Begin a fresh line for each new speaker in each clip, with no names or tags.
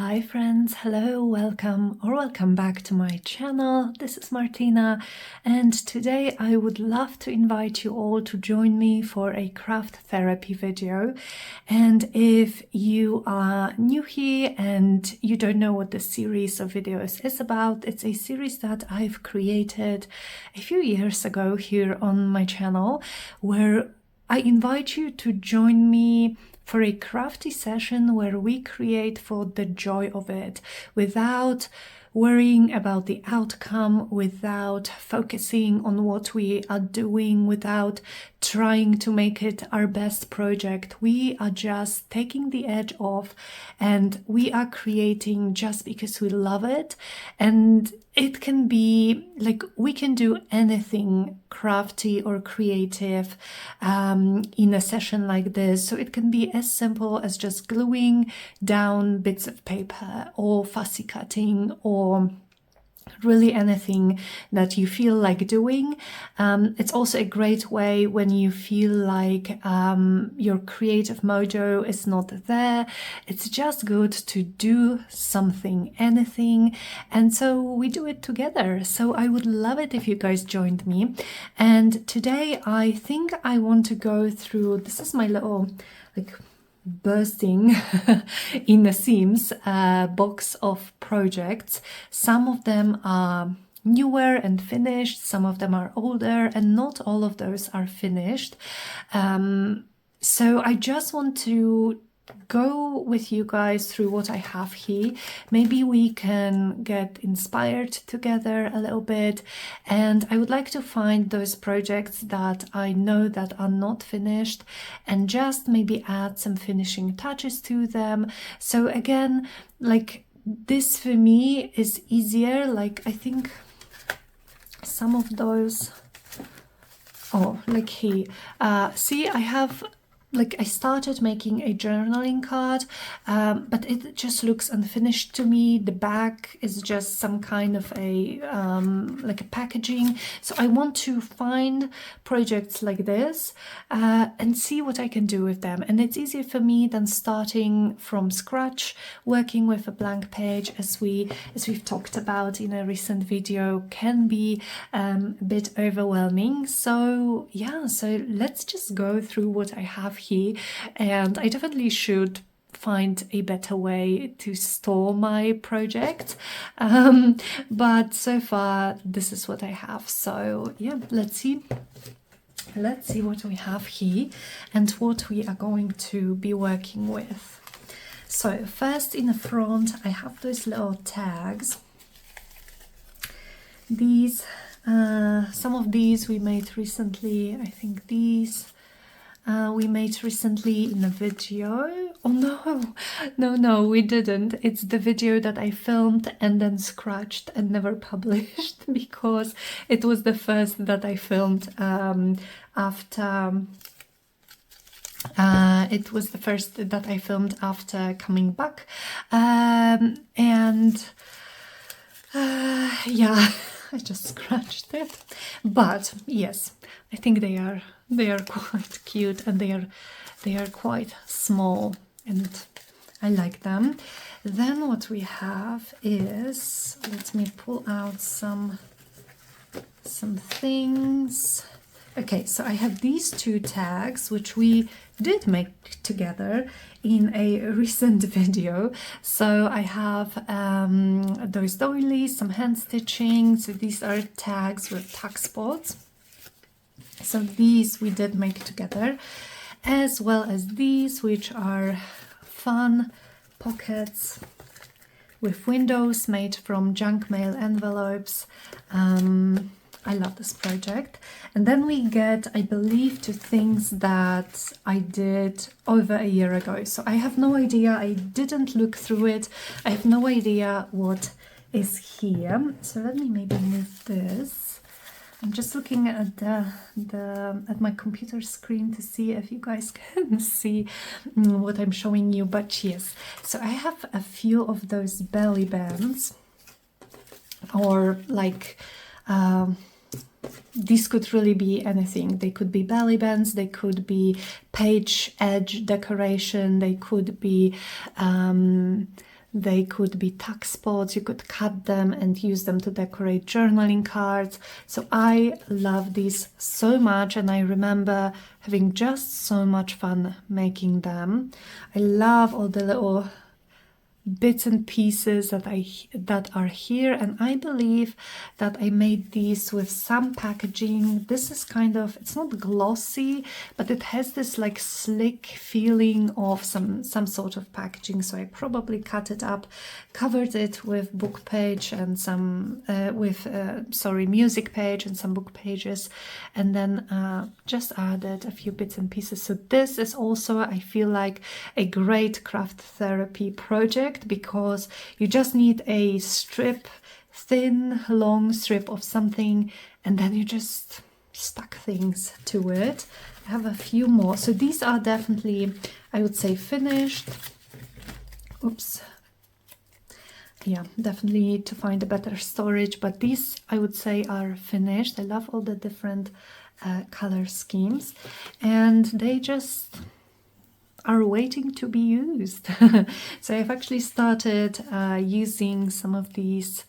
Hi friends, hello, welcome back to my channel. This is Martyna, and today I would love to invite you all to join me for a craft therapy video. And if you are new here and you don't know what this series of videos is about, it's a series that I've created a few years ago here on my channel, where I invite you to join me for a crafty session where we create for the joy of it, without worrying about the outcome, without focusing on what we are doing, without trying to make it our best project. We are just taking the edge off and we are creating just because we love it. And it can be like we can do anything crafty or creative in a session like this. So it can be as simple as just gluing down bits of paper, or fussy cutting, or really anything that you feel like doing. It's also a great way when you feel like your creative mojo is not there. It's just good to do something, anything, and so we do it together. So I would love it if you guys joined me. And today I think I want to go through, this is my little like bursting in the seams box of projects. Some of them are newer and finished, some of them are older, and not all of those are finished. So I just want to go with you guys through what I have here. Maybe we can get inspired together a little bit, and I would like to find those projects that I know that are not finished and just maybe add some finishing touches to them. So again, like, this for me is easier. Like, I think some of those, like here, see, I have, like, I started making a journaling card, but it just looks unfinished to me. The back is just some kind of a like a packaging. So I want to find projects like this and see what I can do with them. And it's easier for me than starting from scratch. Working with a blank page, as we've talked about in a recent video, can be a bit overwhelming. So yeah, so let's just go through what I have here, and I definitely should find a better way to store my project, but so far this is what I have. So yeah, let's see what we have here and what we are going to be working with. So first, in the front, I have those little tags. These some of these we made recently. I think these we made recently in a video. Oh no, we didn't. It's the video that I filmed and then scratched and never published because it was the first that I filmed after coming back, yeah, I just scratched it. But yes, I think they are quite cute, and they are quite small, and I like them. Then what we have is, let me pull out some things. Okay, so I have these two tags, which we did make together in a recent video. So I have those doilies, some hand stitching. So these are tags with tuck spots. So these we did make together, as well as these, which are fun pockets with windows made from junk mail envelopes. I love this project. And then we get, I believe, to things that I did over a year ago. So I have no idea, I didn't look through it. I have no idea what is here. So let me maybe move this. I'm just looking at at my computer screen to see if you guys can see what I'm showing you. But yes, so I have a few of those belly bands, or like these could really be anything. They could be belly bands, they could be page edge decoration, they could be They could be tuck spots. You could cut them and use them to decorate journaling cards. So I love these so much, and I remember having just so much fun making them. I love all the little bits and pieces that are here, and I believe that I made these with some packaging. This is kind of, it's not glossy, but it has this like slick feeling of some sort of packaging, so I probably cut it up, covered it with book page and some music page and some book pages, and then just added a few bits and pieces. So this is also, I feel like, a great craft therapy project, because you just need a strip, thin, long strip of something, and then you just stuck things to it. I have a few more. So these are definitely, I would say, finished. Oops. Yeah, definitely need to find a better storage, but these, I would say, are finished. I love all the different color schemes, and they just are waiting to be used. So I've actually started using some of these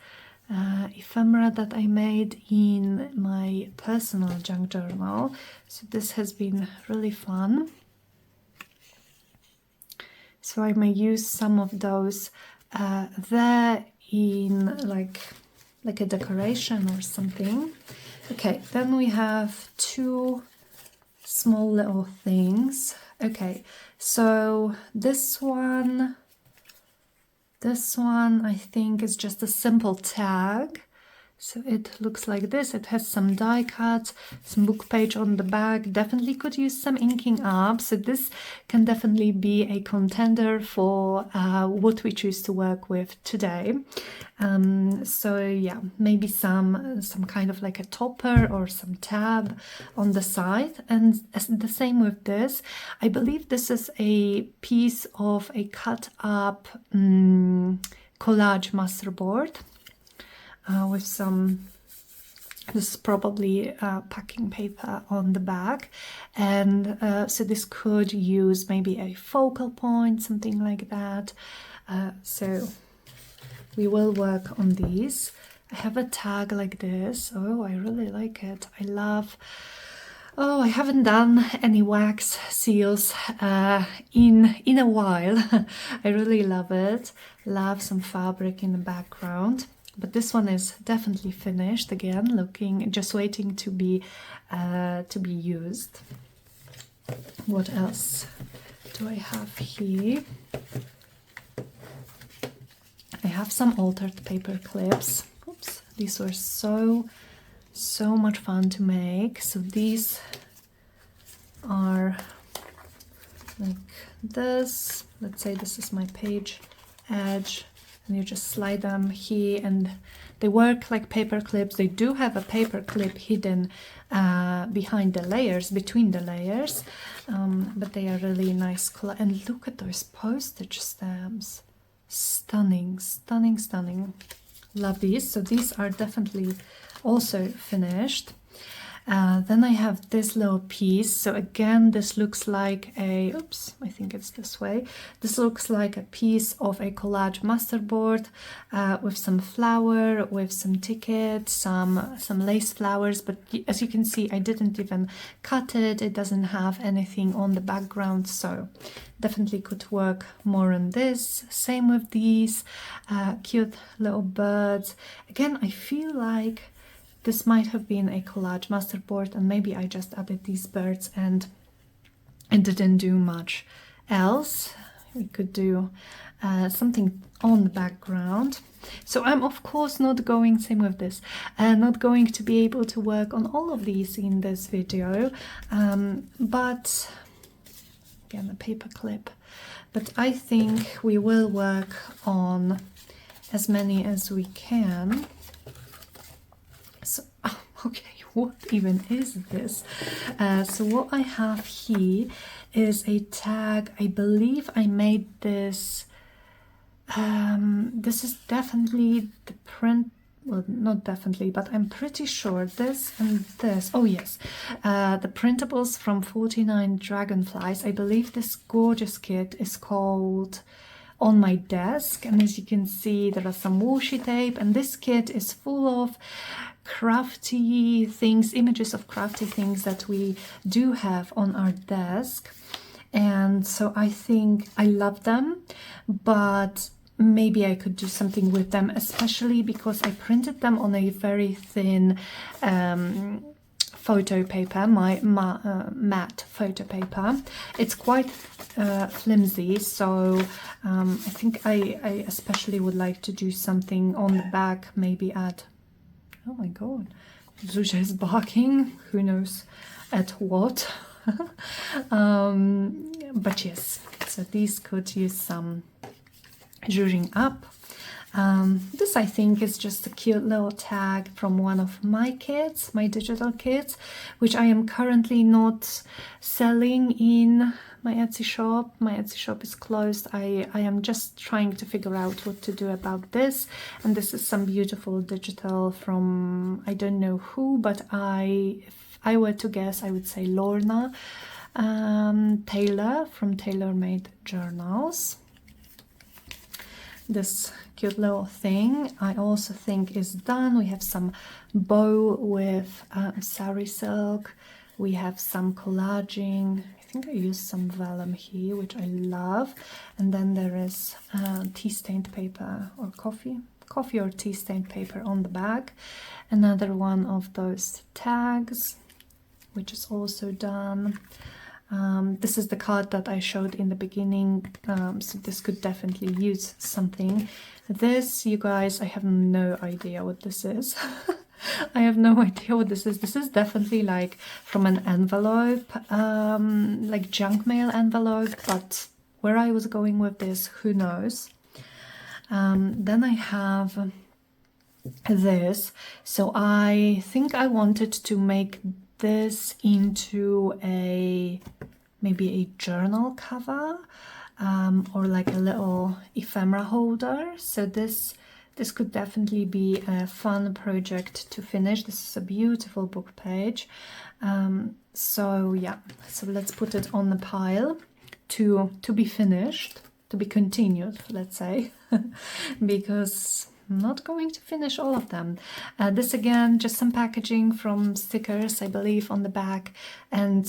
ephemera that I made in my personal junk journal. So this has been really fun. So I may use some of those there in like a decoration or something. Okay, then we have two small little things. Okay, so this one I think is just a simple tag. So it looks like this. It has some die cuts, some book page on the back. Definitely could use some inking up. So this can definitely be a contender for what we choose to work with today. So yeah, maybe some kind of like a topper or some tab on the side. And the same with this. I believe this is a piece of a cut up collage masterboard. With some, this is probably packing paper on the back, and so this could use maybe a focal point, something like that. So we will work on these. I have a tag like this. Oh, I really like it. I love, oh, I haven't done any wax seals in a while. I really love it. Love some fabric in the background. But this one is definitely finished again, looking, just waiting to be used. What else do I have here? I have some altered paper clips. Oops, these were so much fun to make. So these are like this. Let's say this is my page edge. And you just slide them here, and they work like paper clips. They do have a paper clip hidden behind the layers, between the layers, but they are really nice color. And look at those postage stamps. Stunning, stunning, stunning. Love these. So these are definitely also finished. Then I have this little piece. So again, this looks like a, oops, I think it's this way. This looks like a piece of a collage masterboard with some flower, with some tickets, some lace flowers. But as you can see, I didn't even cut it. It doesn't have anything on the background. So definitely could work more on this. Same with these cute little birds. Again, I feel like this might have been a collage masterboard, and maybe I just added these birds and didn't do much else. We could do something on the background. So I'm of course not going, same with this, not going to be able to work on all of these in this video, but again, a paper clip. But I think we will work on as many as we can. So, okay, what even is this? So what I have here is a tag. I believe I made this. This is definitely the print. Well, not definitely, but I'm pretty sure this and this. Oh yes, the printables from 49 Dragonflies. I believe this gorgeous kit is called on my desk, and as you can see there are some washi tape, and this kit is full of crafty things, images of crafty things that we do have on our desk. And so I think I love them, but maybe I could do something with them, especially because I printed them on a very thin photo paper, my matte photo paper. It's quite flimsy, so I think I especially would like to do something on the back, maybe add, oh my god, Zuzia is barking, who knows at what. But yes, so these could use some zhuzhing up. This I think is just a cute little tag from one of my kits, my digital kits, which I am currently not selling in my Etsy shop. My Etsy shop is closed. I am just trying to figure out what to do about this. And this is some beautiful digital from, I don't know who, but if I were to guess, I would say Lorna Taylor from Tailor Made Journals. This cute little thing I also think is done. We have some bow with sari silk. We have some collaging. I think I used some vellum here, which I love. And then there is tea stained paper or coffee or tea stained paper on the back. Another one of those tags, which is also done. This is the card that I showed in the beginning, so this could definitely use something. This, you guys, I have no idea what this is. I have no idea what this is. This is definitely like from an envelope, like junk mail envelope, but where I was going with this, who knows. Then I have this. So I think I wanted to make this into maybe a journal cover, or like a little ephemera holder. So this could definitely be a fun project to finish. This is a beautiful book page. So yeah, so let's put it on the pile to be finished, to be continued, let's say, because I'm not going to finish all of them. This again, just some packaging from stickers, I believe, on the back, and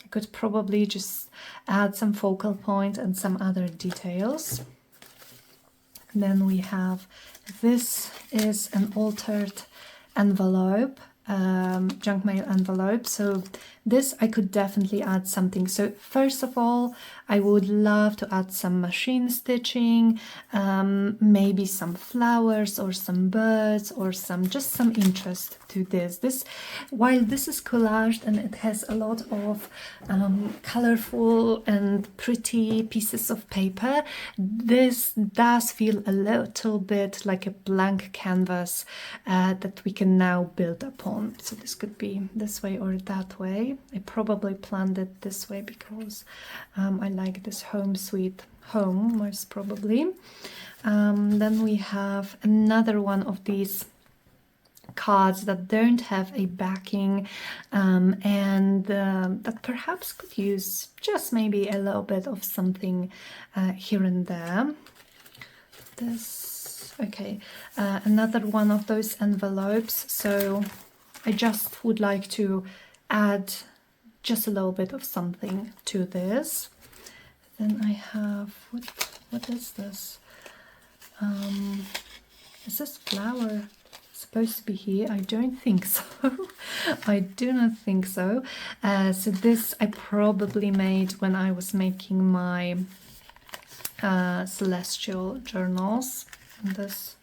I could probably just add some focal point and some other details. Then we have, this is an altered envelope, junk mail envelope. So this I could definitely add something. So first of all, I would love to add some machine stitching, maybe some flowers or some birds or just some interest to this. While this is collaged and it has a lot of colorful and pretty pieces of paper, this does feel a little bit like a blank canvas that we can now build upon. So this could be this way or that way. I probably planned it this way because I like this home sweet home, most probably. Then we have another one of these cards that don't have a backing, and that perhaps could use just maybe a little bit of something here and there. This, okay, another one of those envelopes. So I just would like to add just a little bit of something to this. Then I have, what is this? Is this flower supposed to be here? I don't think so. I do not think so. So this I probably made when I was making my celestial journals. And this,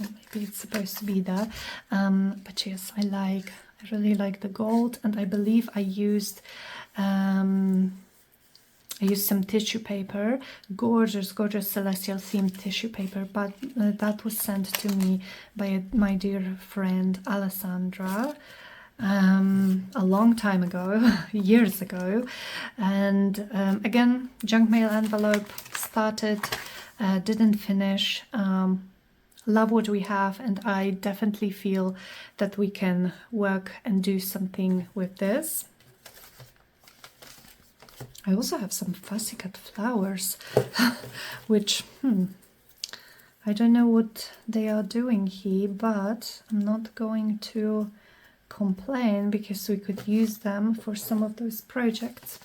well, maybe it's supposed to be there. But yes, I really like the gold, and I believe I used some tissue paper, gorgeous celestial themed tissue paper, but that was sent to me by my dear friend Alessandra a long time ago, years ago. And again, junk mail envelope, started, didn't finish. Love what we have, and I definitely feel that we can work and do something with this. I also have some fussy cut flowers, which, I don't know what they are doing here, but I'm not going to complain because we could use them for some of those projects.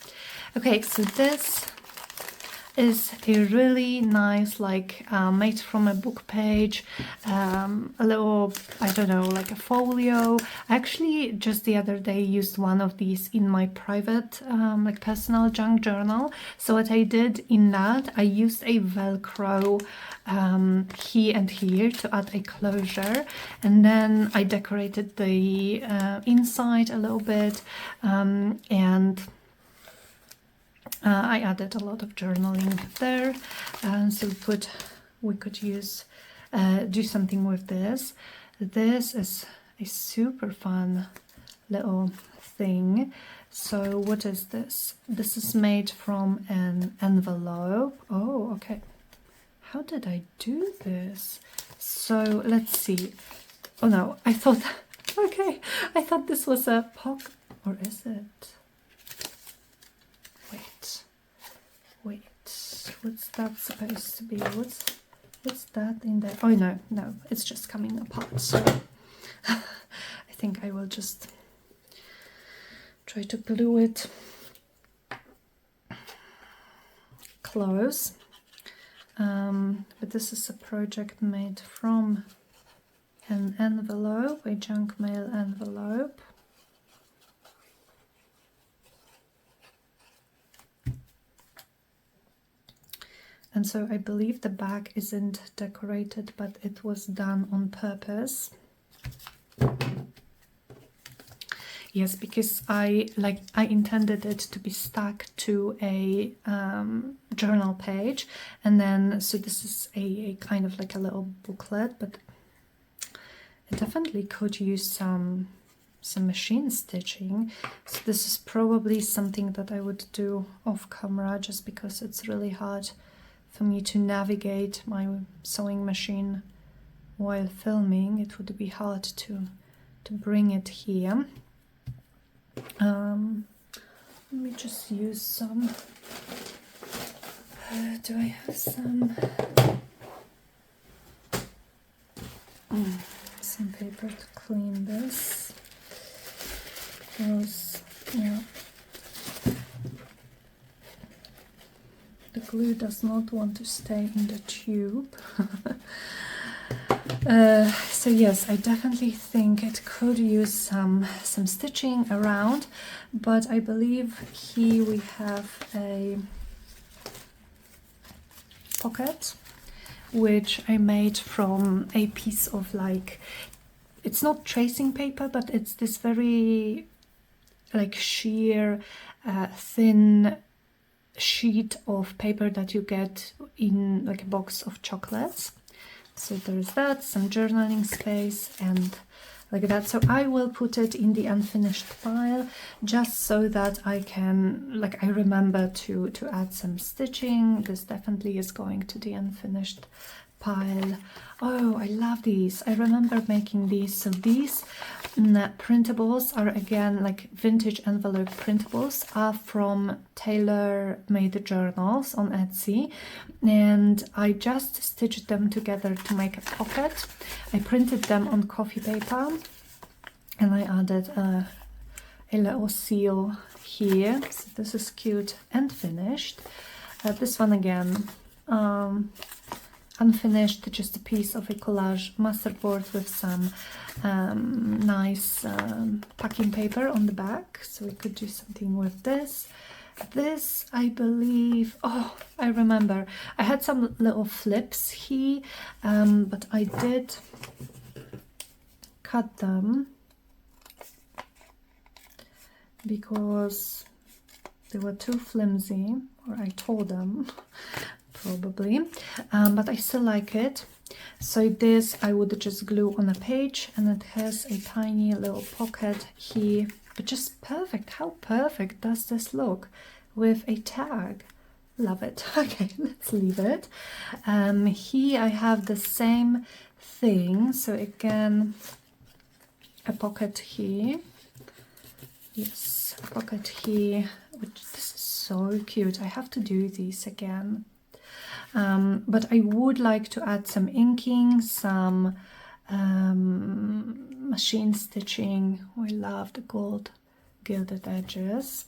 Okay, so this is a really nice, like made from a book page, a little, I don't know, like a folio. I actually just the other day used one of these in my private like personal junk journal. So what I did in that, I used a Velcro here and here to add a closure, and then I decorated the inside a little bit, and I added a lot of journaling there, so we could use do something with this. This is a super fun little thing. So what is this? This is made from an envelope. Oh, okay. How did I do this? So let's see. Oh no, I thought, okay, I thought this was a pocket, or is it? Wait, what's that supposed to be? What's that in there? Oh no, it's just coming apart. So I think I will just try to glue it close. But this is a project made from an envelope, a junk mail envelope. And so I believe the back isn't decorated, but it was done on purpose. Yes, because I intended it to be stuck to a journal page, and then so this is a kind of like a little booklet, but it definitely could use some machine stitching. So this is probably something that I would do off camera, just because it's really hard for me to navigate my sewing machine while filming. It would be hard to bring it here. Let me just use some. Do I have some? Some paper to clean this. Because, yeah, the glue does not want to stay in the tube. So yes, I definitely think it could use some stitching around, but I believe here we have a pocket which I made from a piece of, like, it's not tracing paper, but it's this very like sheer thin sheet of paper that you get in like a box of chocolates. So there's that, some journaling space and like that. So I will put it in the unfinished pile, just so that I can, like, I remember to add some stitching. This definitely is going to the unfinished pile. Oh, I love these. I remember making these. So these printables are, again, like vintage envelope printables, are from tailor-made journals on Etsy, and I just stitched them together to make a pocket. I printed them on coffee paper and I added a little seal here. So this is cute and finished. This one, again, unfinished, just a piece of a collage masterboard with some nice packing paper on the back, so we could do something with this. This, I believe, oh, I remember, I had some little flips here, but I did cut them because they were too flimsy, or I tore them probably, but I still like it. So this I would just glue on a page, and it has a tiny little pocket here, but just perfect. How perfect does this look with a tag? Love it. Okay, let's leave it. Here I have the same thing, so again a pocket here. Yes, a pocket here, which this is so cute. I have to do these again. But I would like to add some inking, some machine stitching. I love the gold gilded edges.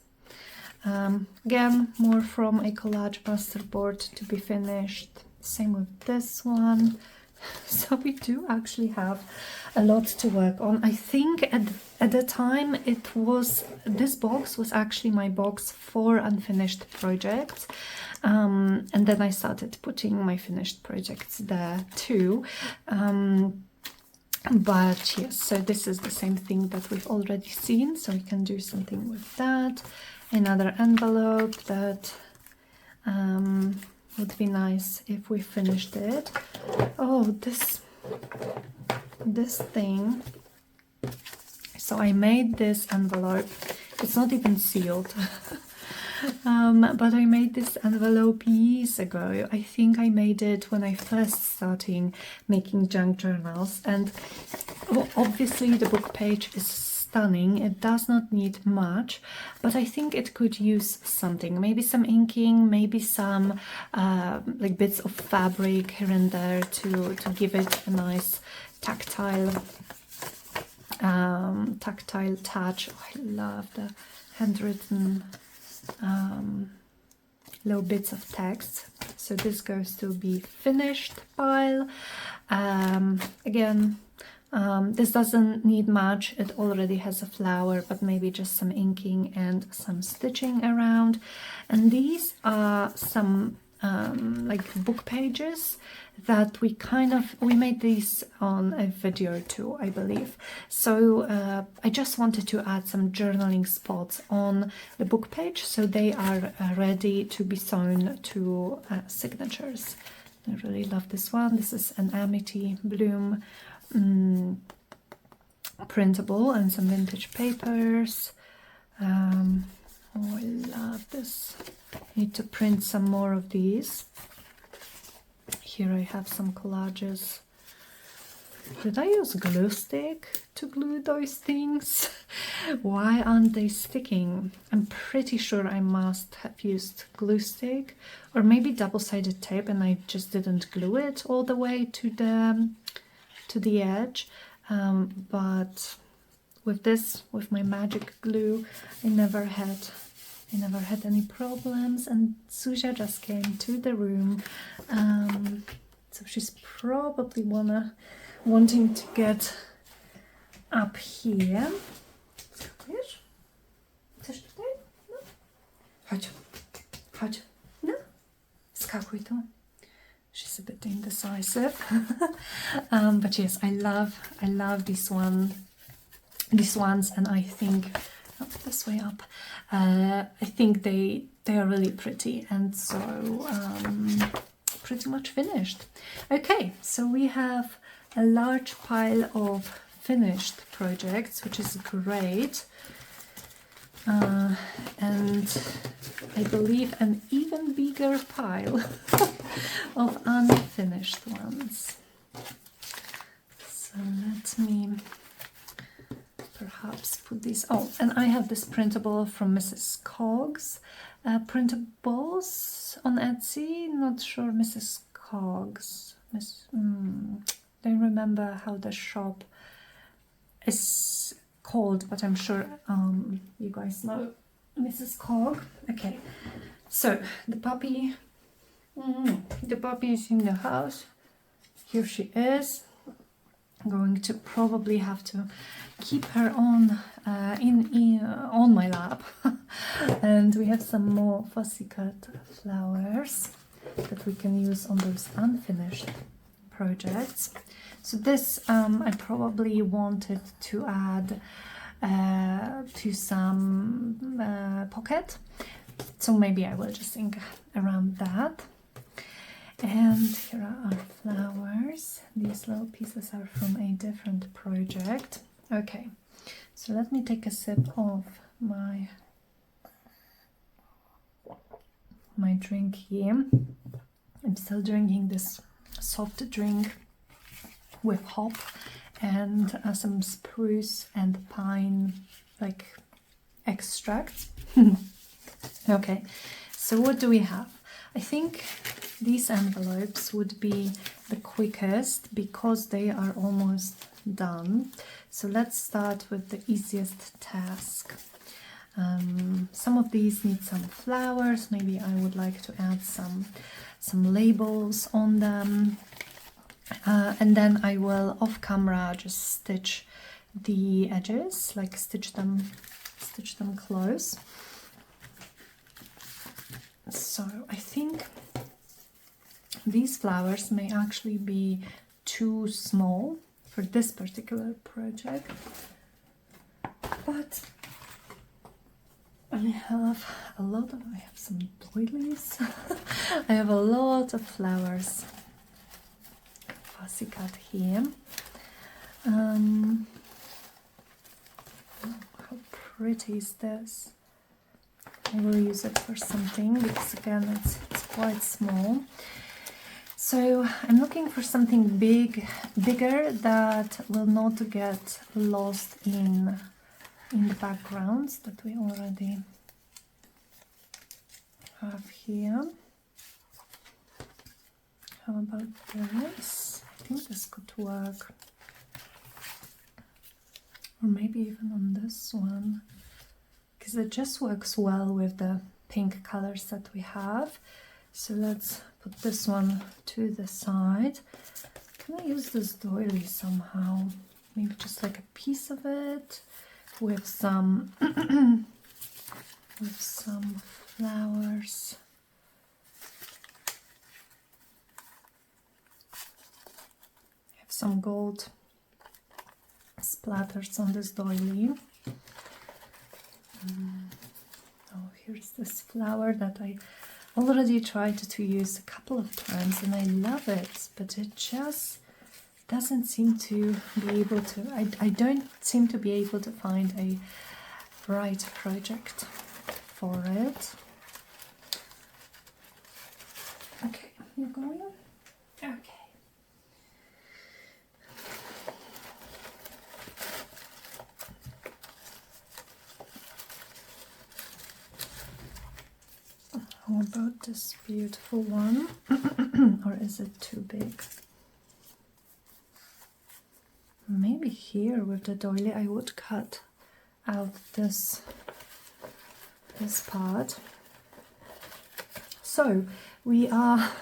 Again, more from a collage masterboard to be finished. Same with this one. So we do actually have a lot to work on. I think at the time this box was actually my box for unfinished projects. And then I started putting my finished projects there too. But yes, so this is the same thing that we've already seen, so we can do something with that. Another envelope that would be nice if we finished it. Oh, this thing. So I made this envelope. It's not even sealed. But I made this envelope years ago. I think I made it when I first started making junk journals, and obviously the book page is stunning. It does not need much, but I think it could use something, maybe some inking, maybe some like bits of fabric here and there to give it a nice tactile touch. Oh, I love the handwritten little bits of text. So this goes to be finished pile. Again, this doesn't need much. It already has a flower, but maybe just some inking and some stitching around. And these are some like book pages that we made these on a video too, I believe. So I just wanted to add some journaling spots on the book page, so they are ready to be sewn to signatures. I really love this one. This is an Amity Bloom printable and some vintage papers. Oh, I love this. I need to print some more of these. Here I have some collages. Did I use glue stick to glue those things? Why aren't they sticking? I'm pretty sure I must have used glue stick, or maybe double-sided tape, and I just didn't glue it all the way to the edge. But with my magic glue, I never had any problems. And Zuzia just came to the room, so she's probably wanting to get up here. Skakujesz? Chcesz tutaj? No. Chodź. No. Skakuj tu. She's a bit indecisive. But yes, I love these ones, and I think this way up. I think they are really pretty, and so pretty much finished. Okay, so we have a large pile of finished projects, which is great, and I believe an even bigger pile of unfinished ones. So let me perhaps put these. Oh, and I have this printable from Mrs. Coggs. Printables on Etsy. Not sure Mrs. Coggs. Don't remember how the shop is called, but I'm sure you guys know Mrs. Cogg. Okay, so the puppy is in the house. Here she is. I'm going to probably have to keep her on on my lap. And we have some more fussy cut flowers that we can use on those unfinished projects. So this I probably wanted to add to some pocket, so maybe I will just think around that. And here are our flowers. These little pieces are from a different project. Okay, so let me take a sip of my drink here. I'm still drinking this soft drink with hop and some spruce and pine like extracts. Okay, so what do we have? I think these envelopes would be the quickest because they are almost done. So let's start with the easiest task. Some of these need some flowers. Maybe I would like to add some labels on them. And then I will off camera just stitch the edges, like stitch them close. So I think these flowers may actually be too small for this particular project, but I have some doilies. I have a lot of flowers fussy cut here. Oh, how pretty is this? I will use it for something because again it's quite small. So I'm looking for something bigger that will not get lost in the backgrounds that we already have here. How about this? I think this could work. Or maybe even on this one, because it just works well with the pink colors that we have. So let's put this one to the side. Can I use this doily somehow? Maybe just like a piece of it with some with some flowers. I have some gold splatters on this doily. Oh, here's this flower that I already tried to use a couple of times and I love it, but it just doesn't seem to be able to, I don't seem to be able to find a right project for it. Okay, you're going? Okay. How about this beautiful one? Or is it too big? Maybe here with the doily I would cut out this part. So we are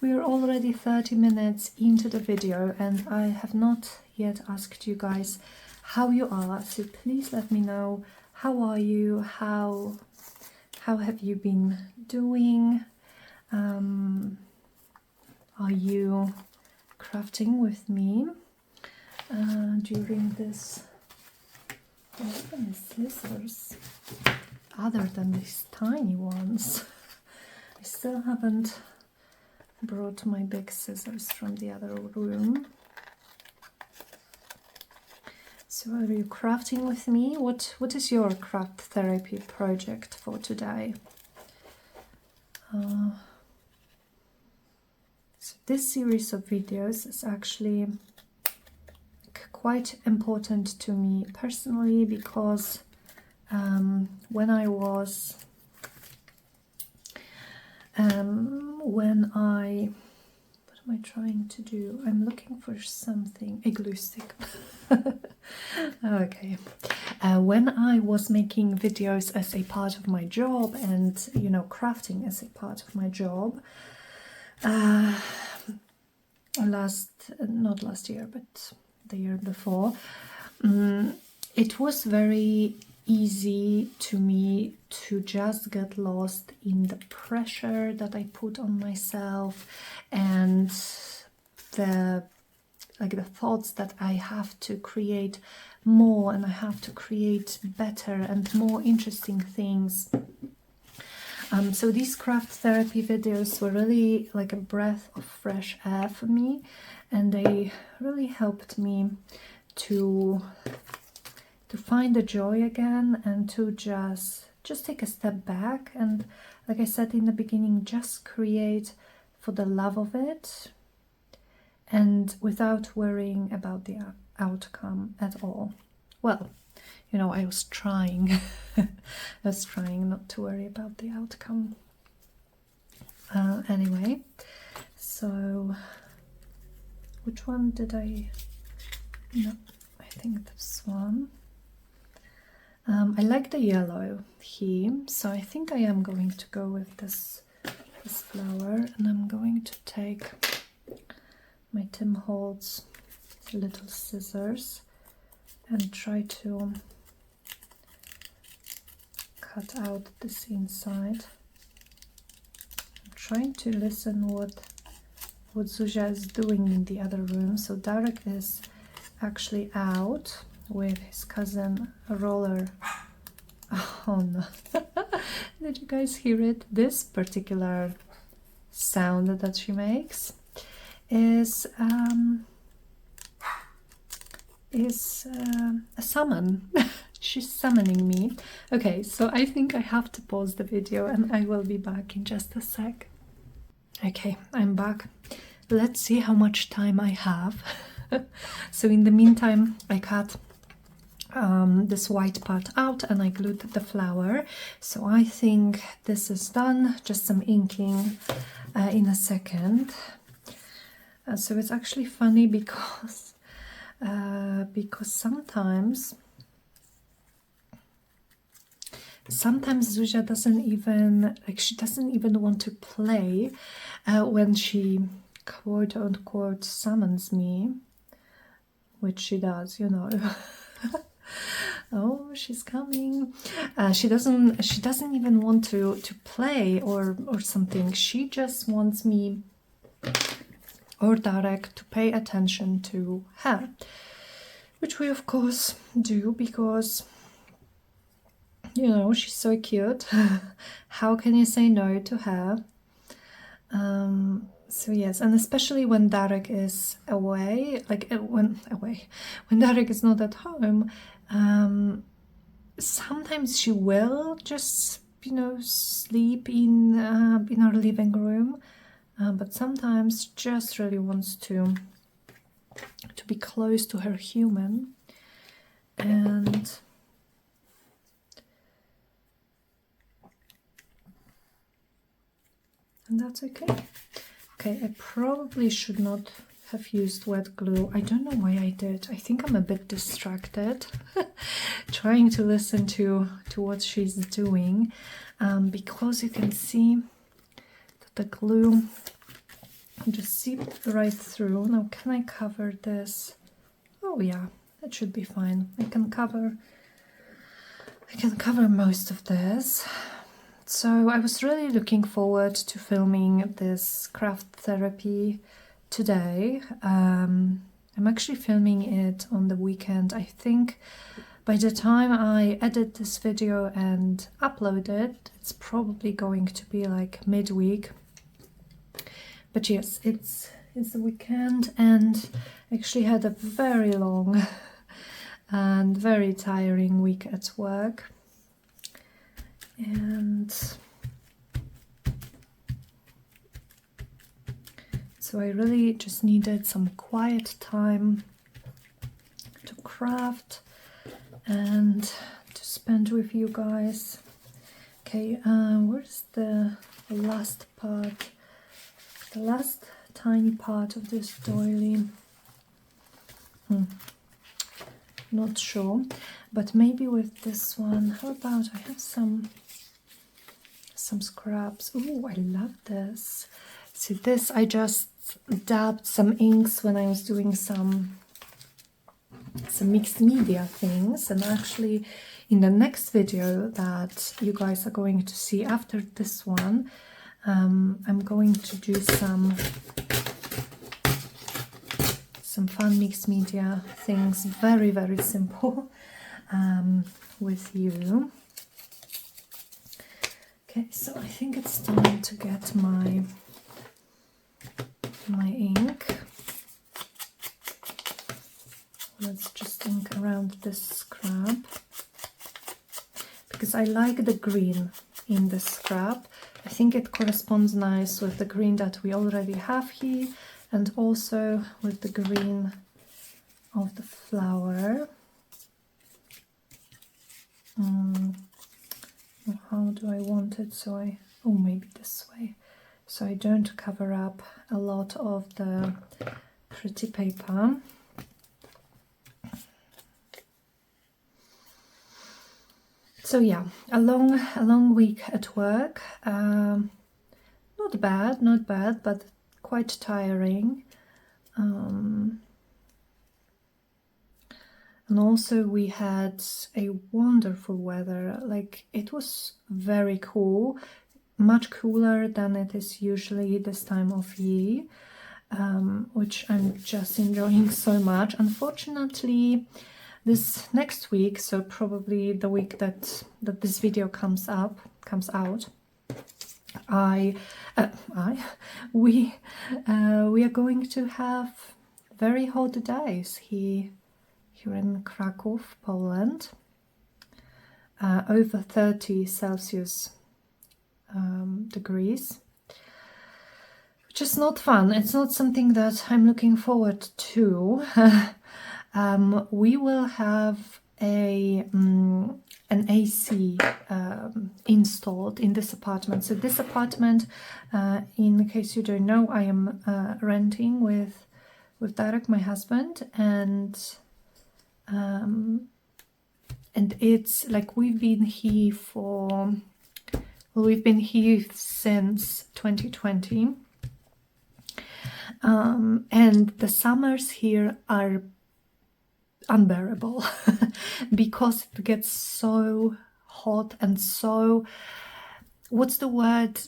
already 30 minutes into the video and I have not yet asked you guys how you are, so please let me know. How are you? How have you been doing? Are you crafting with me during this? Do I have any scissors other than these tiny ones? I still haven't brought my big scissors from the other room. So are you crafting with me? What is your craft therapy project for today? So this series of videos is actually quite important to me personally because when I what am I trying to do? I'm looking for something, a glue stick. Okay. When I was making videos as a part of my job and, you know, crafting as a part of my job, not last year, but the year before, it was very easy to me to just get lost in the pressure that I put on myself and the thoughts that I have to create more and I have to create better and more interesting things. So these craft therapy videos were really like a breath of fresh air for me, and they really helped me to find the joy again and to just take a step back and, like I said in the beginning, just create for the love of it and without worrying about the outcome at all. Well, you know, I was trying. I was trying not to worry about the outcome. Anyway, so which one did I? No, I think this one. I like the yellow here, so I think I am going to go with this flower, and I'm going to take my Tim Holtz little scissors and try to cut out this inside. I'm trying to listen what Zuzia is doing in the other room. So Darek is actually out with his cousin Roller. Oh no. Did you guys hear it? This particular sound that she makes is a summon. She's summoning me. Okay, so I think I have to pause the video and I will be back in just a sec. Okay, I'm back. Let's see how much time I have. So in the meantime, I cut this white part out and I glued the flower. So I think this is done. Just some inking in a second. So it's actually funny because sometimes Zuzia doesn't even, like, she doesn't even want to play when she quote unquote summons me, which she does, you know. Oh, she's coming. She doesn't even want to play or something. She just wants me or Darek to pay attention to her, which we of course do because, you know, she's so cute. How can you say no to her? So yes, and especially when Darek is away, like when Darek is not at home, sometimes she will just, you know, sleep in our living room, but sometimes just really wants to be close to her human, and that's okay. Okay, I probably should not have used wet glue. I don't know why I did. I think I'm a bit distracted trying to listen to what she's doing, because you can see that the glue just seeped right through. Now, can I cover this? Oh yeah, that should be fine. I can cover most of this. So I was really looking forward to filming this craft therapy today. I'm actually filming it on the weekend. I think by the time I edit this video and upload it, it's probably going to be like midweek. But yes, it's the weekend, and I actually had a very long and very tiring week at work. And so I really just needed some quiet time to craft and to spend with you guys. Okay, where's the last part? The last tiny part of this doily? Not sure, but maybe with this one. How about I have some scraps. Oh, I love this. See, this I just dabbed some inks when I was doing some mixed media things, and actually in the next video that you guys are going to see after this one, I'm going to do some fun mixed media things, very, very simple, with you. Okay, so I think it's time to get my ink. Let's just ink around this scrap, because I like the green in the scrap. I think it corresponds nice with the green that we already have here, and also with the green of the flower. How do I want it? So maybe this way, so I don't cover up a lot of the pretty paper. So yeah, a long week at work. Not bad, but quite tiring. And also we had a wonderful weather. Like, it was very cool, much cooler than it is usually this time of year, which I'm just enjoying so much. Unfortunately, this next week, so probably the week that this video comes out, we are going to have very hot days here in Krakow, Poland. Over 30 Celsius degrees, which is not fun. It's not something that I'm looking forward to. We will have an AC installed in this apartment. So this apartment, in case you don't know, I am renting with Tarek, my husband, and it's like we've been here since 2020, and the summers here are unbearable because it gets so hot and so, what's the word,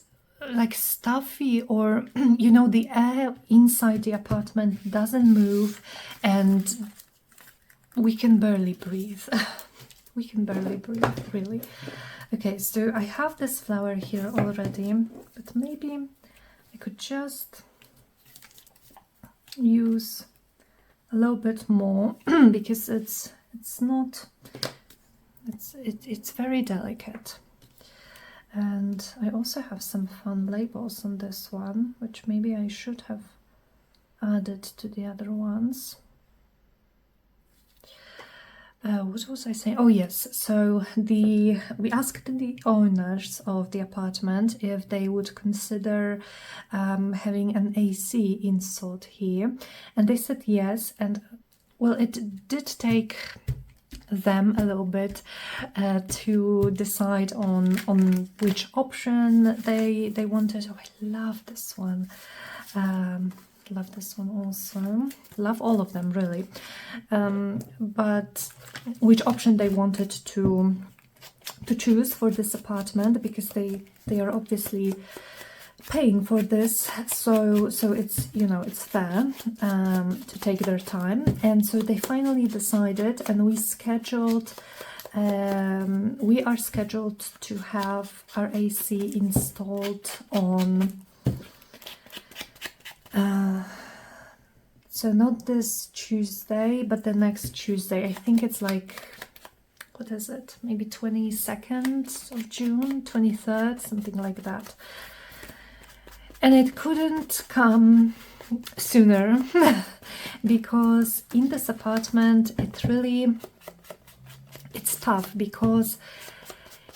like stuffy, or you know, the air inside the apartment doesn't move and we can barely breathe. We can barely breathe, really. Okay, so I have this flower here already, but maybe I could just use a little bit more because it's very delicate. And I also have some fun labels on this one, which maybe I should have added to the other ones. What was I saying? Oh yes, so we asked the owners of the apartment if they would consider having an AC installed here, and they said yes. And well, it did take them a little bit to decide on which option they wanted. Oh, I love this one. Love this one also. Love all of them, really. But which option they wanted to choose for this apartment, because they are obviously paying for this, so it's, you know, it's fair to take their time. And so they finally decided, and we are scheduled to have our AC installed on so not this Tuesday, but the next Tuesday. I think it's like, what is it? Maybe 22nd of June, 23rd, something like that. And it couldn't come sooner because in this apartment it's tough, because,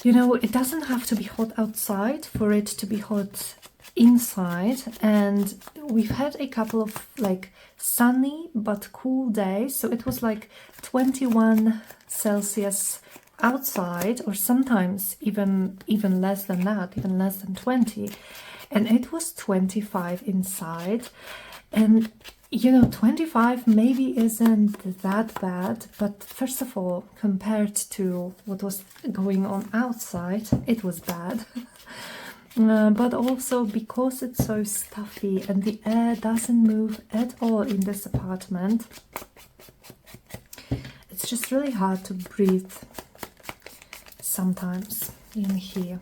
you know, it doesn't have to be hot outside for it to be hot inside. And we've had a couple of like sunny but cool days, so it was like 21 Celsius outside, or sometimes even less than that, even less than 20, and it was 25 inside. And you know, 25 maybe isn't that bad, but first of all, compared to what was going on outside, it was bad. But also because it's so stuffy and the air doesn't move at all in this apartment, it's just really hard to breathe sometimes in here.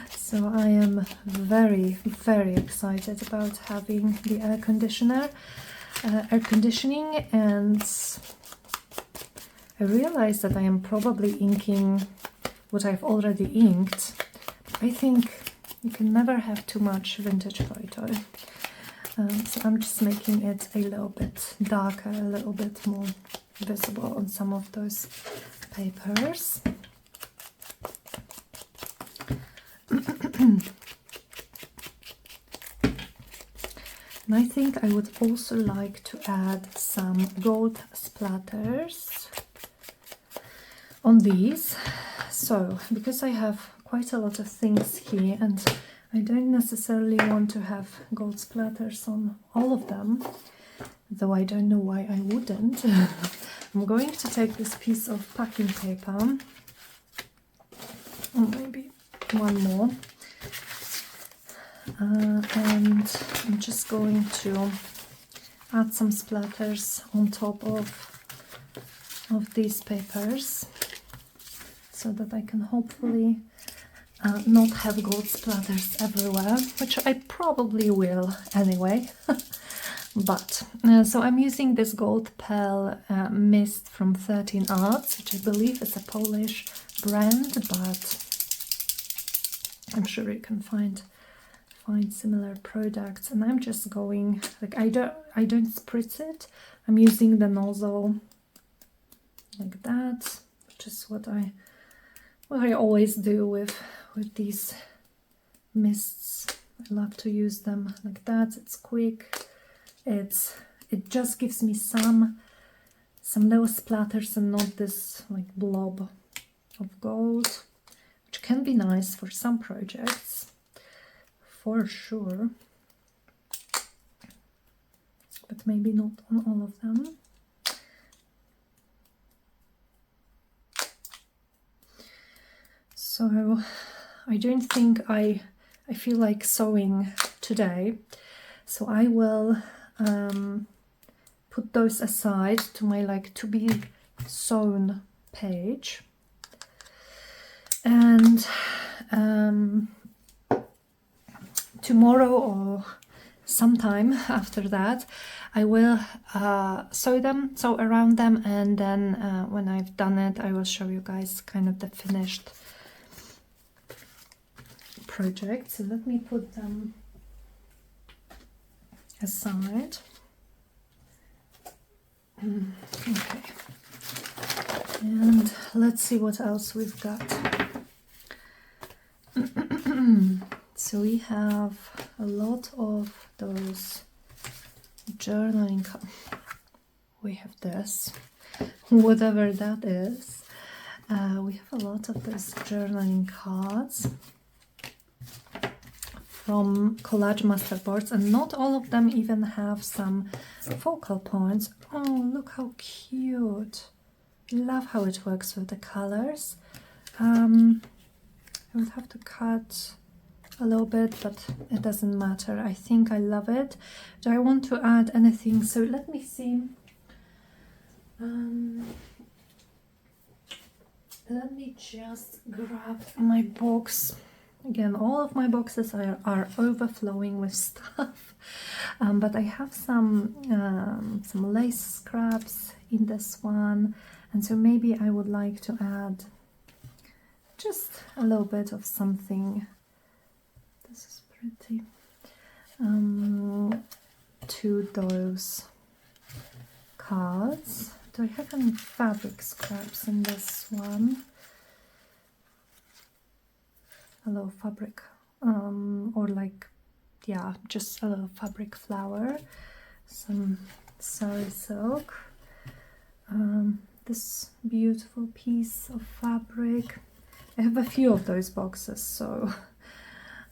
So I am very, very excited about having the air conditioning, and I realize that I am probably inking what I've already inked. I think you can never have too much vintage photo. So I'm just making it a little bit darker, a little bit more visible on some of those papers. And I think I would also like to add some gold splatters on these. So, because I have quite a lot of things here and I don't necessarily want to have gold splatters on all of them, though I don't know why I wouldn't. I'm going to take this piece of packing paper, or maybe one more, and I'm just going to add some splatters on top of these papers so that I can hopefully not have gold splatters everywhere, which I probably will anyway. But so I'm using this gold pearl mist from 13 Arts, which I believe is a Polish brand, but I'm sure you can find similar products. And I'm just going, like, I don't spritz it. I'm using the nozzle like that, which is what I always do with these mists. I love to use them like that. It's quick. It just gives me some little splatters and not this like blob of gold, which can be nice for some projects, for sure, but maybe not on all of them. So I don't think I feel like sewing today, so I will put those aside to my like to be sewn page, and tomorrow or sometime after that I will sew around them, and then when I've done it I will show you guys kind of the finished project. So let me put them aside. Okay, and let's see what else we've got. So we have a lot of those journaling we have this, whatever that is. We have a lot of those journaling cards from collage masterboards, and not all of them even have some focal points. Oh, look how cute. Love how it works with the colors. I would have to cut a little bit, but it doesn't matter. I think I love it. Do I want to add anything? So let me see. Let me just grab my box. Again, all of my boxes are overflowing with stuff, but I have some lace scraps in this one, and so maybe I would like to add just a little bit of something. This is pretty. To those cards. Do I have any fabric scraps in this one? A little fabric, or like, yeah, just a little fabric flower, some sari silk, this beautiful piece of fabric. I have a few of those boxes, so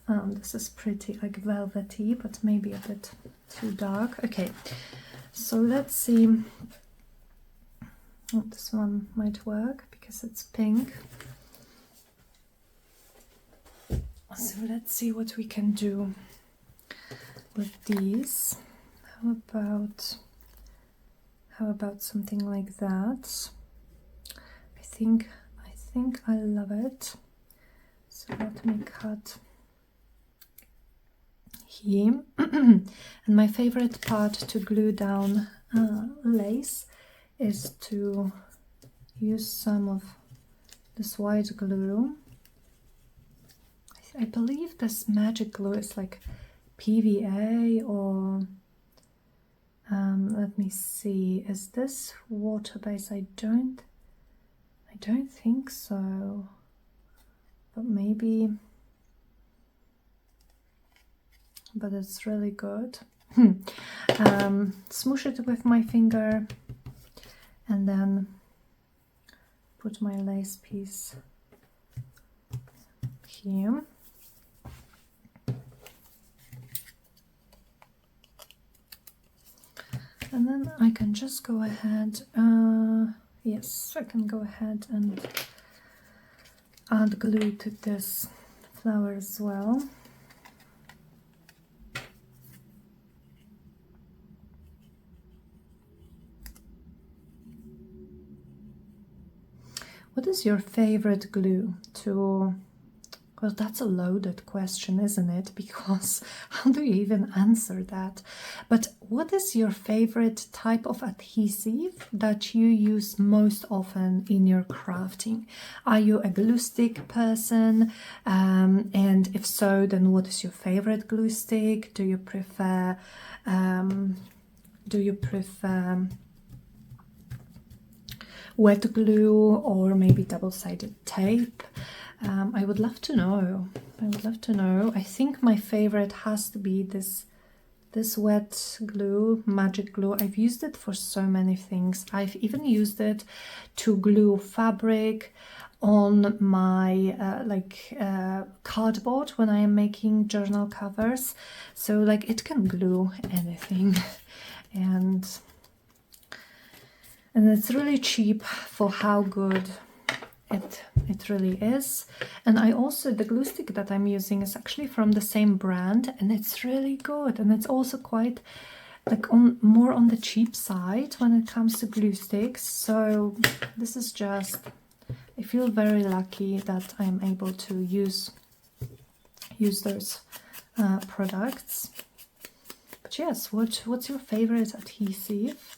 this is pretty like velvety, but maybe a bit too dark. Okay, so let's see. Oh, this one might work because it's pink. So let's see what we can do with these. How about something like that? I think I love it. So let me cut here. And my favorite part to glue down lace is to use some of this white glue. I believe this magic glue is like PVA, or let me see, is this water-based? I don't think so, but maybe, but it's really good. Smoosh it with my finger and then put my lace piece here. And then I can just go ahead, yes, I can go ahead and add glue to this flower as well. What is your favorite glue to... Well, that's a loaded question, isn't it? Because how do you even answer that? But what is your favorite type of adhesive that you use most often in your crafting? Are you a glue stick person? And if so, then what is your favorite glue stick? Do you prefer wet glue or maybe double-sided tape? I would love to know. I would love to know. I think my favorite has to be this wet glue, magic glue. I've used it for so many things. I've even used it to glue fabric on my cardboard when I am making journal covers. So like it can glue anything. and it's really cheap for how good it really is. And I also, the glue stick that I'm using is actually from the same brand, and it's really good, and it's also quite like more on the cheap side when it comes to glue sticks. So this is just, I feel very lucky that I'm able to use those products. But yes, what's your favorite adhesive?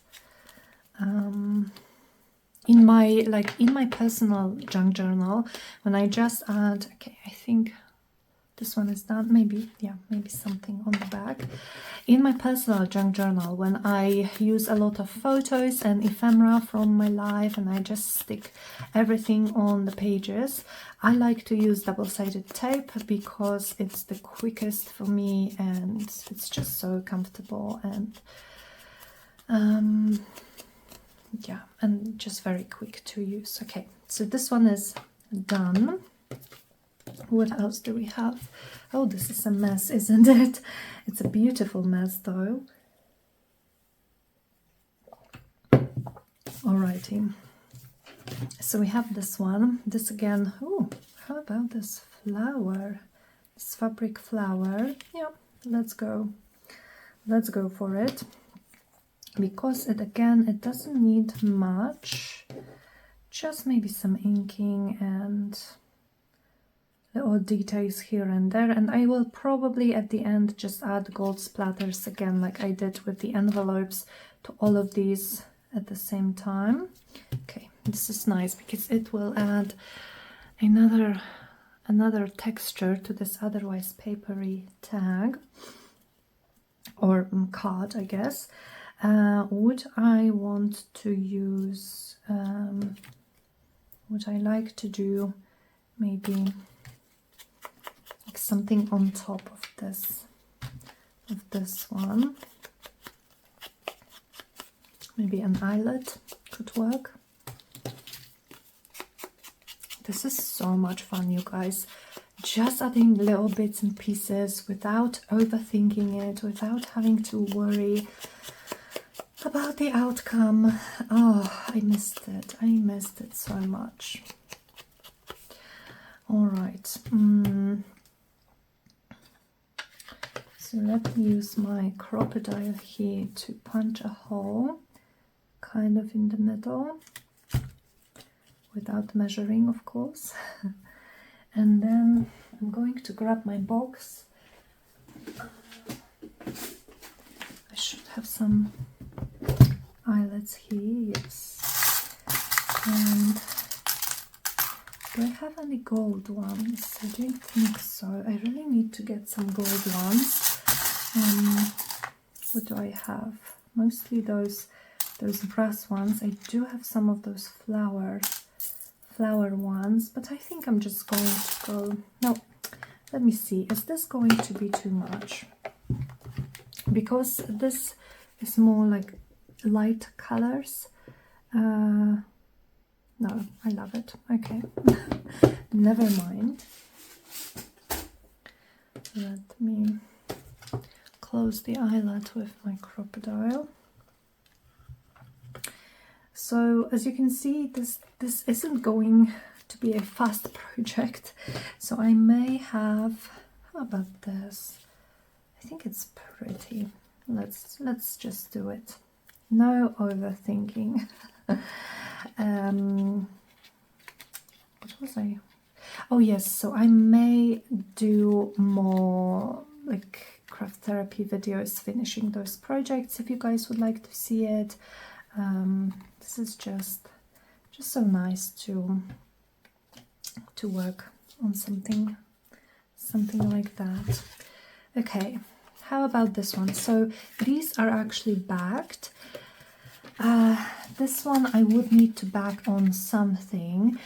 In my personal junk journal, when I just add, okay, I think this one is done, maybe something on the back. In my personal junk journal, when I use a lot of photos and ephemera from my life and I just stick everything on the pages, I like to use double-sided tape because it's the quickest for me and it's just so comfortable and yeah, and just very quick to use. Okay, so this one is done. What else do we have? Oh, this is a mess, isn't it? It's a beautiful mess though. Alrighty, so we have this one. This again, oh, how about this flower? This fabric flower. Yeah, let's go for it. Because it doesn't need much, just maybe some inking and little details here and there, and I will probably at the end just add gold splatters again like I did with the envelopes to all of these at the same time. Okay, this is nice because it will add another texture to this otherwise papery tag or card, I guess. Would I want to use, would I like to do maybe like something on top of this one? Maybe an eyelet could work. This is so much fun, you guys. Just adding little bits and pieces without overthinking it, without having to worry about the outcome. Oh, I missed it so much. All right, so let me use my crocodile here to punch a hole kind of in the middle without measuring, of course. And then I'm going to grab my box. I should have some eyelets here, yes. And do I have any gold ones? I don't think so. I really need to get some gold ones. What do I have? Mostly those brass ones. I do have some of those flower ones, but I think I'm just going to go, no, let me see, is this going to be too much? because this is more like light colors. No, I love it. Okay, never mind. Let me close the eyelet with my crocodile. So as you can see, this isn't going to be a fast project, so I may have, how about this? I think it's pretty. Let's just do it. No overthinking. What was I? Oh yes, so I may do more like craft therapy videos finishing those projects if you guys would like to see it. This is just so nice to work on something like that. Okay, how about this one? So these are actually bagged. This one I would need to bag on something,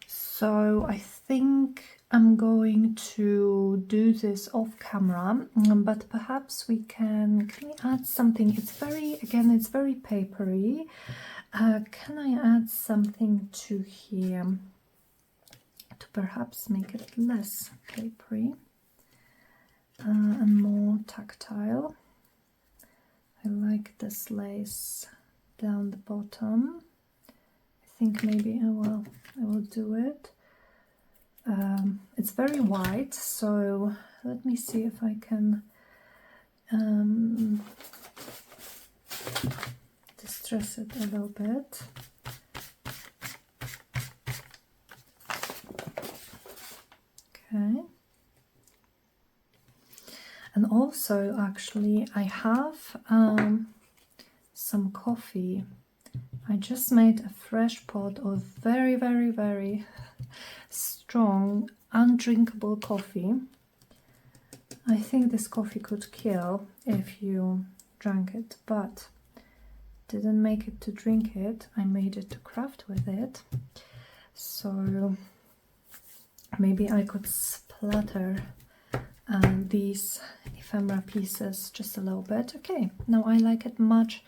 so I think I'm going to do this off camera, but perhaps we can we add something? It's very papery. Can I add something to here to perhaps make it less papery and more tactile? I like this lace down the bottom. I think maybe I will do it. It's very white, so let me see if I can distress it a little bit. Okay. And also, actually, I have some coffee. I just made a fresh pot of very, very, very strong, undrinkable coffee. I think this coffee could kill if you drank it, but didn't make it to drink it. I made it to craft with it. So maybe I could splatter these ephemera pieces just a little bit. Okay, now I like it much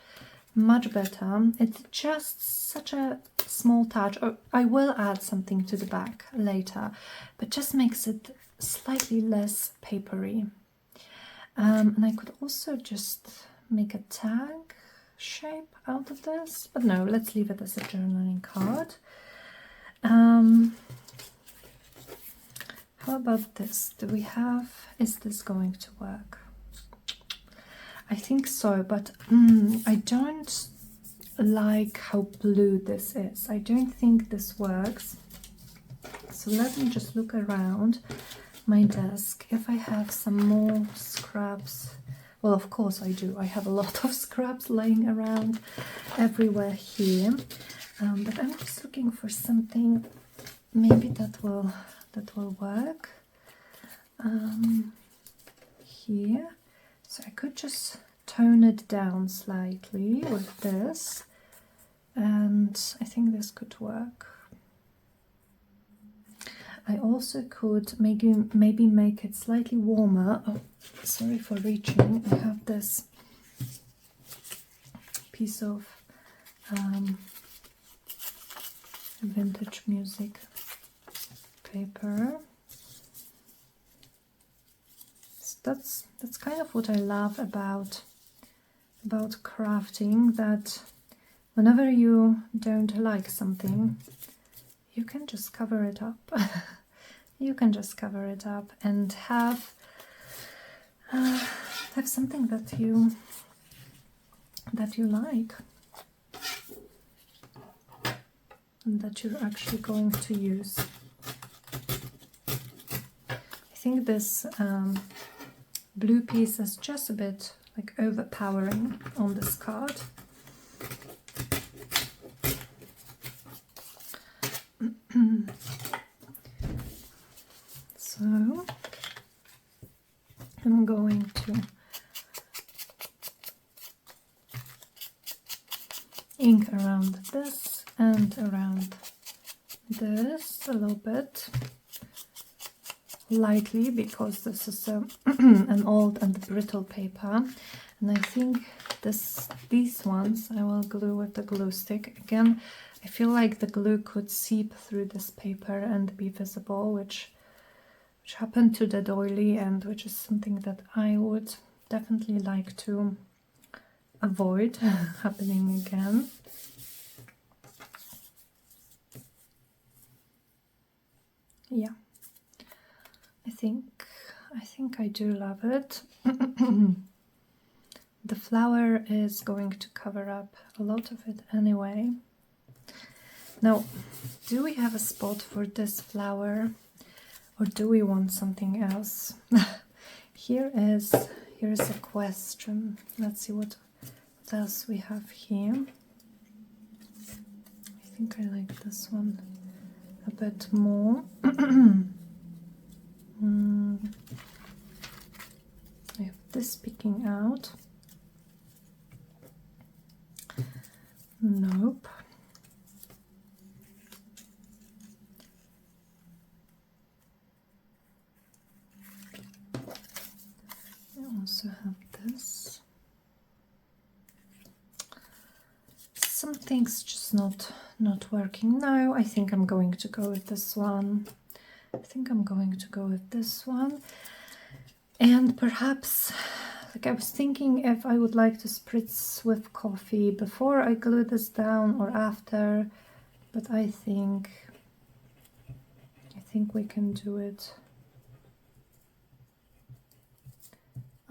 better. It's just such a small touch. Oh, I will add something to the back later, but just makes it slightly less papery. And I could also just make a tag shape out of this, but no, let's leave it as a journaling card. How about this? Is this going to work? I think so, but I don't like how blue this is. I don't think this works. So let me just look around my desk if I have some more scraps. Well, of course I do. I have a lot of scraps laying around everywhere here, but I'm just looking for something maybe that will work here. So I could just tone it down slightly with this, and I think this could work. I also could maybe make it slightly warmer. Oh, sorry for reaching. I have this piece of vintage music paper. So that's kind of what I love about crafting, that whenever you don't like something, you can just cover it up. You can just cover it up and have something that you like and that you're actually going to use. I think this blue piece is just a bit like overpowering on this card. So I'm going to ink around this and around this a little bit lightly, because this is an old and brittle paper, And I think these ones I will glue with the glue stick. Again, I feel like the glue could seep through this paper and be visible, which happened to the doily, and which is something that I would definitely like to avoid happening again. Yeah, I think I do love it. The flower is going to cover up a lot of it anyway. Now, do we have a spot for this flower, or do we want something else? Here is a question. Let's see what else we have here. I think I like this one a bit more. I have this peeking out. Nope. I also have this. Something's just not working. No, I think I'm going to go with this one. And perhaps, like, I was thinking if I would like to spritz with coffee before I glue this down or after, but I think we can do it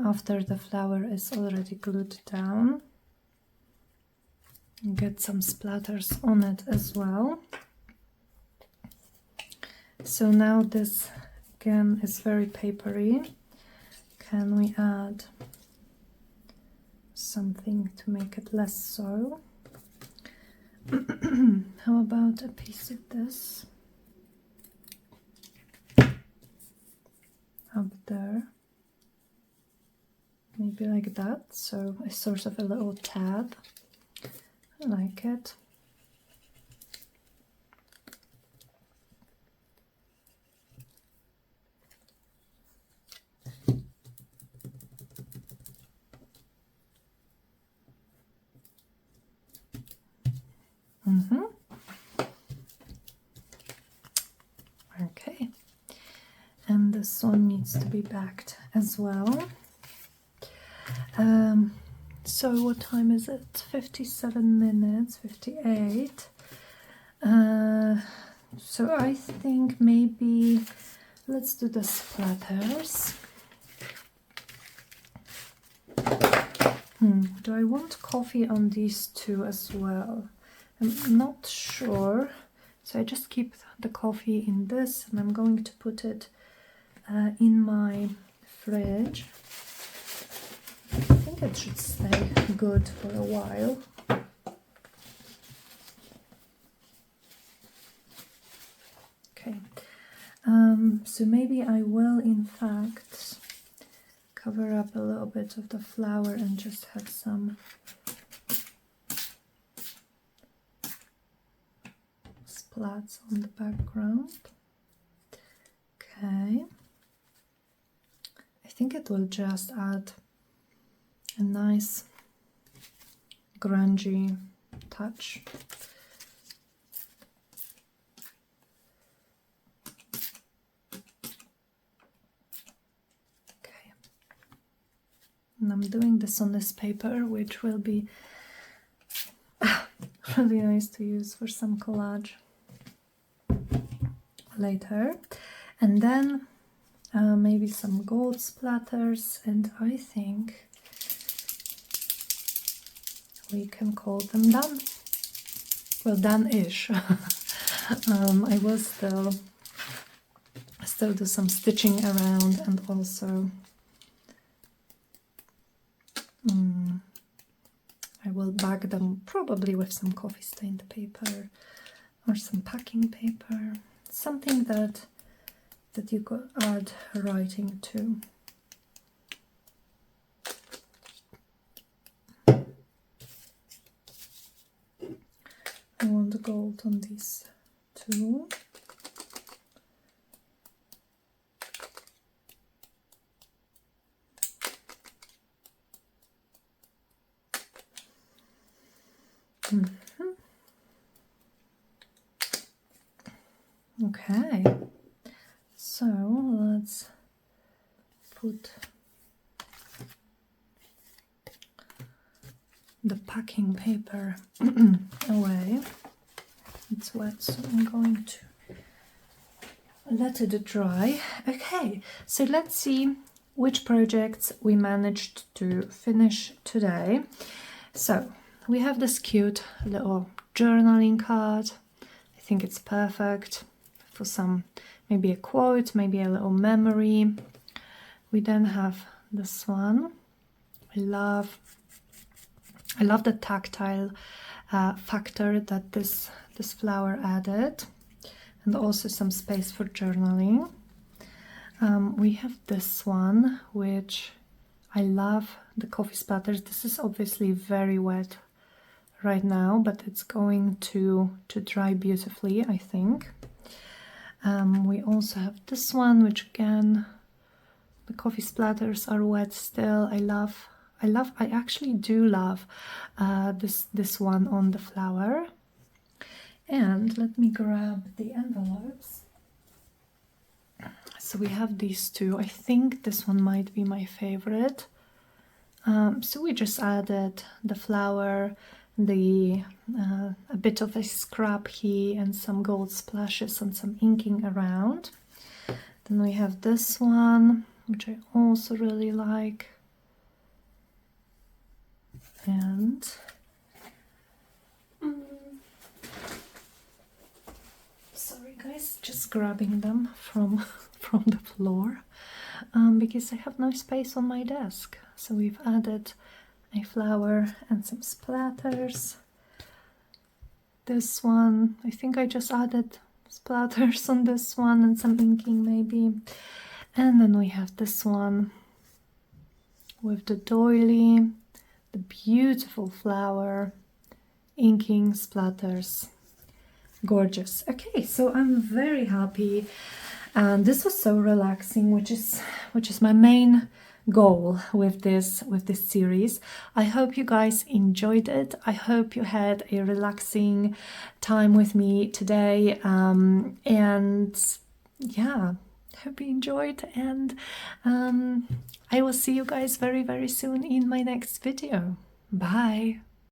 after the flower is already glued down. And get some splatters on it as well. So now this again is very papery. Can we add something to make it less so? How about a piece of this up there? Maybe like that, so a sort of a little tab. I like it. Okay, and this one needs to be backed as well. So what time is it? 57 minutes, 58. So I think maybe let's do the splatters. Do I want coffee on these two as well? I'm not sure. So I just keep the coffee in this, and I'm going to put it in my fridge. I think it should stay good for a while. Okay, so maybe I will in fact cover up a little bit of the flower and just have some splats on the background. Okay, I think it will just add a nice grungy touch. Okay, and I'm doing this on this paper, which will be really nice to use for some collage later. And then maybe some gold splatters, and I think we can call them done. Well, done-ish. I will still do some stitching around, and also I will bag them probably with some coffee stained paper or some packing paper, something that you could add writing to. I want gold on these too. Okay, so let's put the packing paper away. It's wet, so I'm going to let it dry. Okay, so let's see which projects we managed to finish today. So we have this cute little journaling card. I think it's perfect for some, maybe a quote, maybe a little memory. We then have this one. I love the tactile factor that this flower added, and also some space for journaling. We have this one, which I love, the coffee splatters. This is obviously very wet right now, but it's going to dry beautifully, I think. We also have this one, which again, the coffee splatters are wet still. I actually do love this one on the flower. And let me grab the envelopes. So we have these two. I think this one might be my favorite. So we just added the flower, a bit of a scrap here, and some gold splashes and some inking around. Then we have this one, which I also really like. And sorry guys, just grabbing them from the floor because I have no space on my desk. So we've added a flower and some splatters. This one, I think I just added splatters on this one and some inking maybe. And then we have this one with the doily, the beautiful flower, inking, splatters. Gorgeous. Okay, so I'm very happy, and this was so relaxing, which is my main goal with this series. I hope you guys enjoyed it. I hope you had a relaxing time with me today, and yeah, hope you enjoyed, and I will see you guys very, very soon in my next video. Bye.